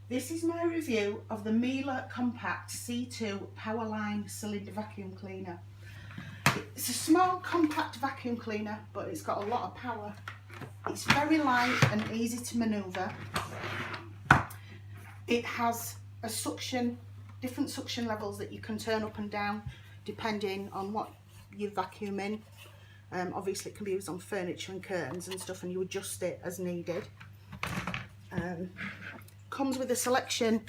This is my review of the Miele Compact C2 PowerLine cylinder vacuum cleaner. It's a small compact vacuum cleaner, but it's got a lot of power. It's very light and easy to manoeuvre. It has a suction, different suction levels that you can turn up and down depending on what you're vacuuming. Obviously it can be used on furniture and curtains and stuff, and you adjust it as needed. Comes with a selection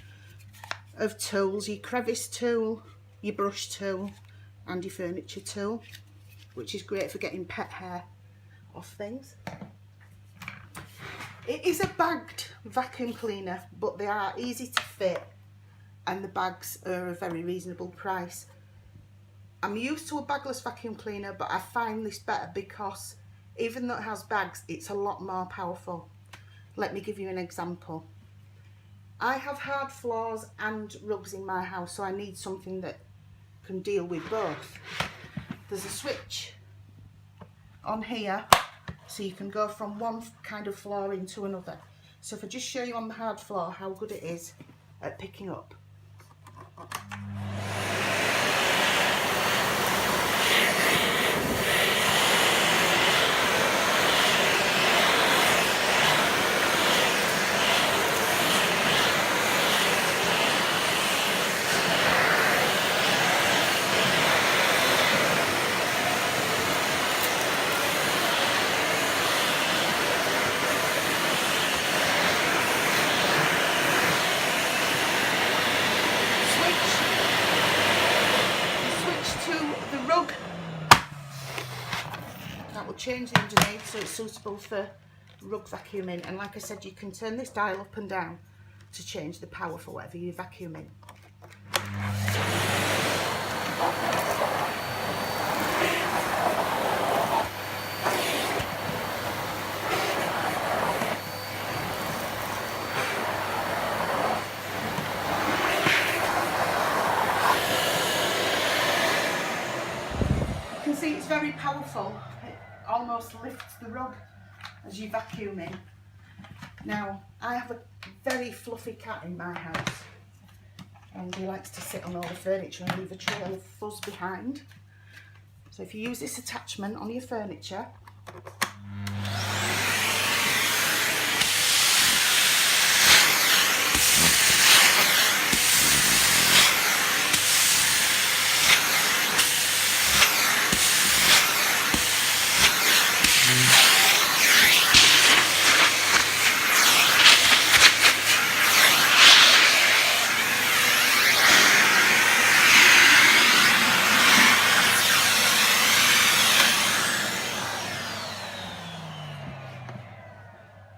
of tools, your crevice tool, your brush tool and your furniture tool, which is great for getting pet hair off things. It is a bagged vacuum cleaner, but they are easy to fit and the bags are a very reasonable price. I'm used to a bagless vacuum cleaner, but I find this better because even though it has bags, it's a lot more powerful. Let me give you an example. I have hard floors and rugs in my house, so I need something that can deal with both. There's a switch on here, so you can go from one kind of floor into another. So if I just show you on the hard floor how good it is at picking up. That will change the underneath so it's suitable for rug vacuuming, and like I said, you can turn this dial up and down to change the power for whatever you're vacuuming. You can see it's very powerful. Almost lifts the rug as you vacuum in. Now, I have a very fluffy cat in my house and he likes to sit on all the furniture and leave a trail of fuzz behind. So if you use this attachment on your furniture,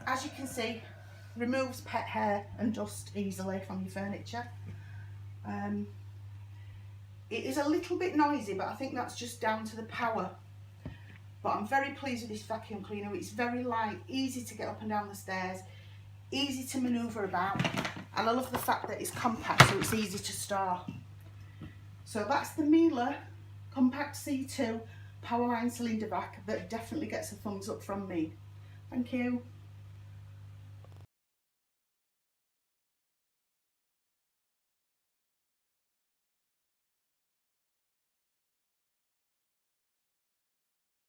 as you can see, removes pet hair and dust easily from your furniture. It is a little bit noisy, but I think that's just down to the power. But I'm very pleased with this vacuum cleaner. It's very light, easy to get up and down the stairs, easy to manoeuvre about, and I love the fact that it's compact, so it's easy to store. So that's the Miele Compact C2 PowerLine cylinder vac that definitely gets a thumbs up from me. Thank you.